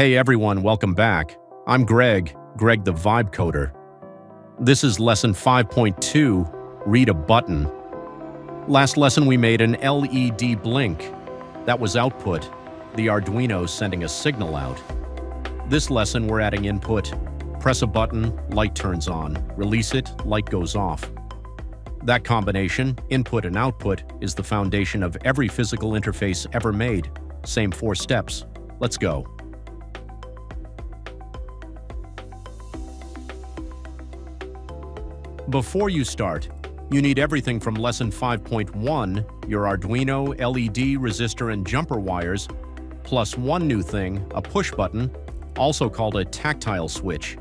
Hey everyone, welcome back. I'm Greg the Vibe Coder. This is lesson 5.2, read a button. Last lesson we made an LED blink. That was output, the Arduino sending a signal out. This lesson we're adding input. Press a button, light turns on. Release it, light goes off. That combination, input and output, is the foundation of every physical interface ever made. Same 4 steps. Let's go. Before you start, you need everything from lesson 5.1, your Arduino, LED, resistor, and jumper wires, plus one new thing, a push button, also called a tactile switch.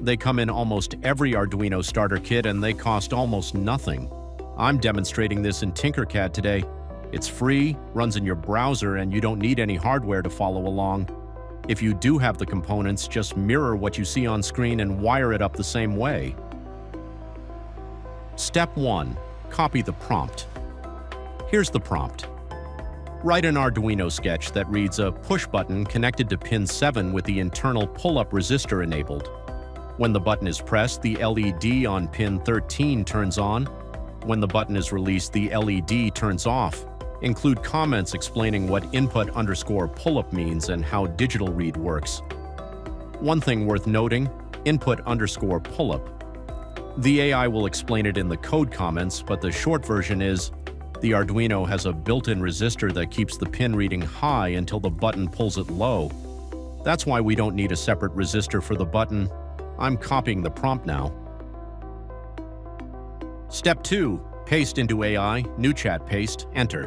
They come in almost every Arduino starter kit and they cost almost nothing. I'm demonstrating this in Tinkercad today. It's free, runs in your browser, and you don't need any hardware to follow along. If you do have the components, just mirror what you see on screen and wire it up the same way. Step 1. Copy the prompt. Here's the prompt. Write an Arduino sketch that reads a push button connected to pin 7 with the internal pull-up resistor enabled. When the button is pressed, the LED on pin 13 turns on. When the button is released, the LED turns off. Include comments explaining what input_pull-up means and how digital read works. One thing worth noting, input_pull-up. The AI will explain it in the code comments, but the short version is, the Arduino has a built-in resistor that keeps the pin reading high until the button pulls it low. That's why we don't need a separate resistor for the button. I'm copying the prompt now. Step 2. Paste into AI, new chat paste, enter.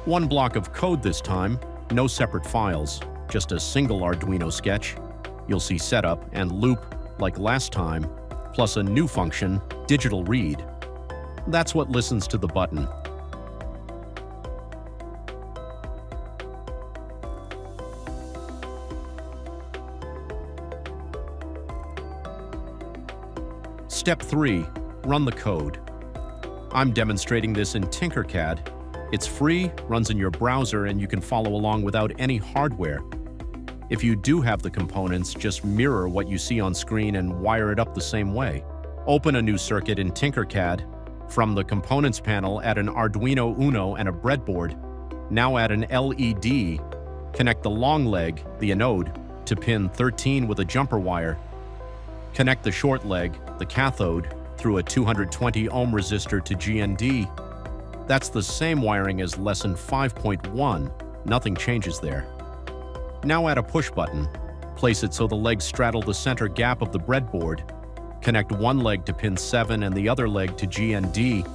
One block of code this time, no separate files. Just a single Arduino sketch. You'll see setup and loop like last time, plus a new function, digital read. That's what listens to the button. Step 3. Run the code. I'm demonstrating this in Tinkercad. It's free, runs in your browser, and you can follow along without any hardware. If you do have the components, just mirror what you see on screen and wire it up the same way. Open a new circuit in Tinkercad. From the Components panel, add an Arduino Uno and a breadboard. Now add an LED. Connect the long leg, the anode, to pin 13 with a jumper wire. Connect the short leg, the cathode, through a 220 ohm resistor to GND. That's the same wiring as lesson 5.1. Nothing changes there. Now add a push button. Place it so the legs straddle the center gap of the breadboard. Connect one leg to pin 7 and the other leg to GND.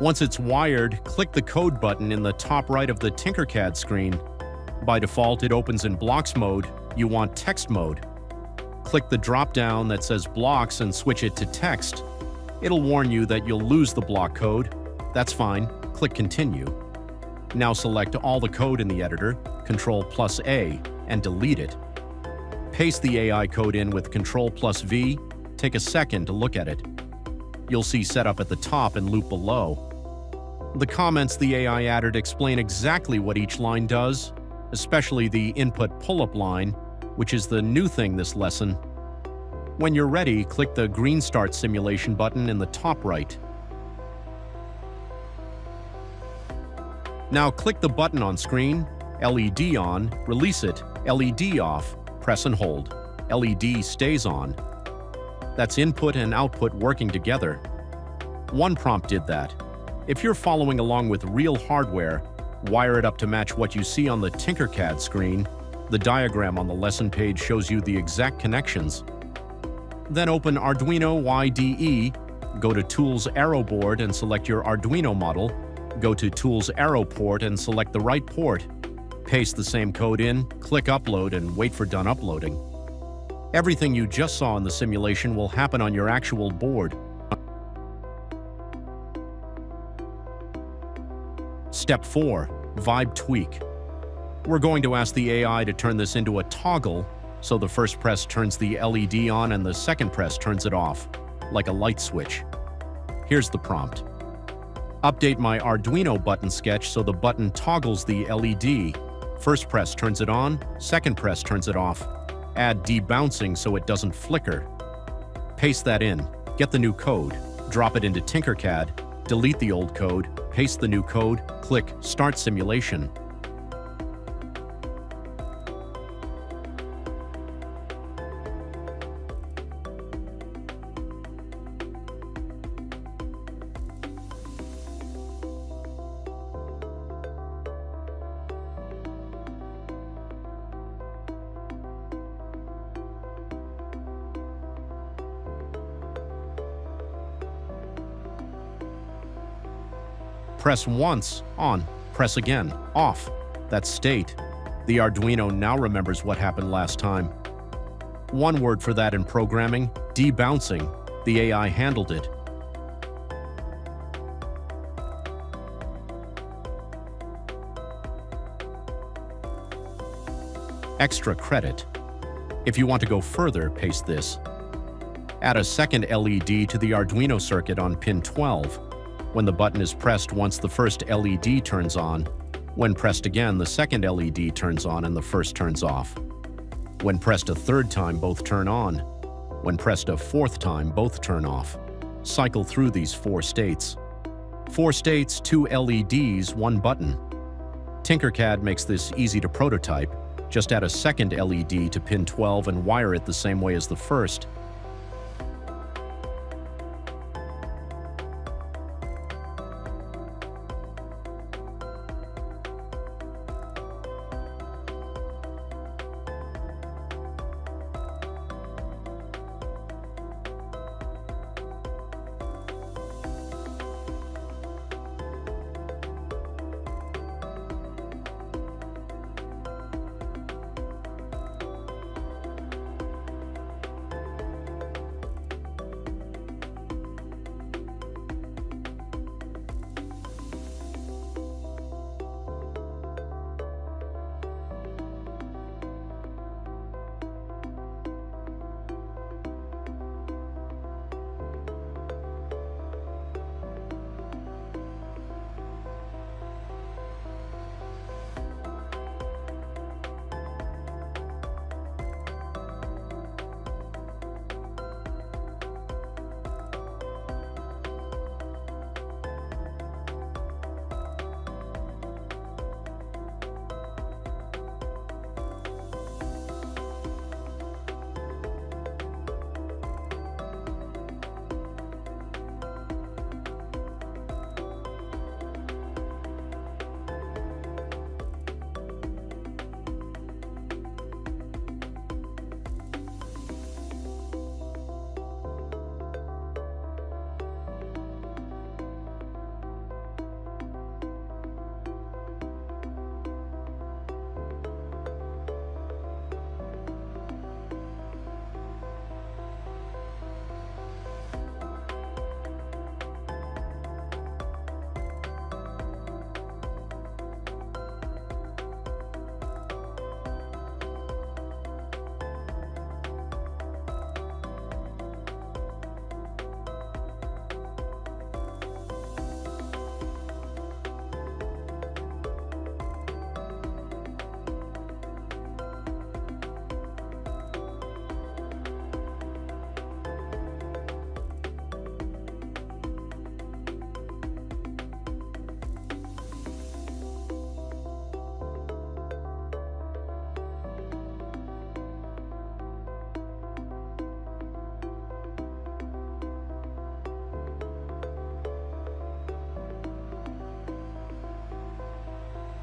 Once it's wired, click the code button in the top right of the Tinkercad screen. By default, it opens in blocks mode. You want text mode. Click the drop-down that says blocks and switch it to text. It'll warn you that you'll lose the block code. That's fine. Click Continue. Now select all the code in the editor, Ctrl+A, and delete it. Paste the AI code in with Ctrl+V. Take a second to look at it. You'll see setup at the top and loop below. The comments the AI added explain exactly what each line does, especially the input pull-up line, which is the new thing this lesson. When you're ready, click the green Start Simulation button in the top right. Now click the button on screen, LED on, release it, LED off, press and hold. LED stays on. That's input and output working together. One prompt did that. If you're following along with real hardware, wire it up to match what you see on the Tinkercad screen. The diagram on the lesson page shows you the exact connections. Then open Arduino IDE, go to Tools Arrow Board and select your Arduino model. Go to Tools Arrow Port and select the right port. Paste the same code in, click Upload, and wait for done uploading. Everything you just saw in the simulation will happen on your actual board. Step 4. Vibe Tweak. We're going to ask the AI to turn this into a toggle, so the first press turns the LED on and the second press turns it off, like a light switch. Here's the prompt. Update my Arduino button sketch so the button toggles the LED. First press turns it on, second press turns it off. Add debouncing so it doesn't flicker. Paste that in, get the new code, drop it into Tinkercad, delete the old code, paste the new code, click Start Simulation. Press once, on. Press again, off. That's state. The Arduino now remembers what happened last time. One word for that in programming, debouncing. The AI handled it. Extra credit. If you want to go further, paste this. Add a second LED to the Arduino circuit on pin 12. When the button is pressed once, the first LED turns on. When pressed again, the second LED turns on and the first turns off. When pressed a third time, both turn on. When pressed a fourth time, both turn off. Cycle through these 4 states. 4 states, 2 LEDs, 1 button. Tinkercad makes this easy to prototype. Just add a second LED to pin 12 and wire it the same way as the first.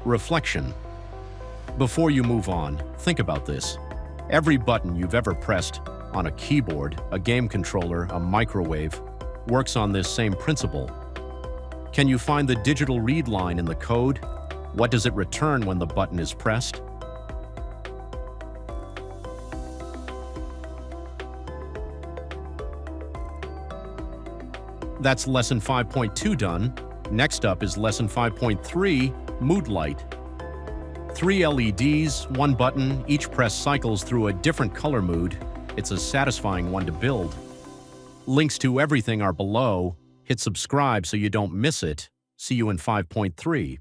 Reflection. Before you move on, think about this. Every button you've ever pressed on a keyboard, a game controller, a microwave, works on this same principle. Can you find the digital read line in the code? What does it return when the button is pressed? That's Lesson 5.2 done. Next up is Lesson 5.3, Mood Light. 3 LEDs, 1 button, each press cycles through a different color mood. It's a satisfying one to build. Links to everything are below. Hit subscribe so you don't miss it. See you in 5.3.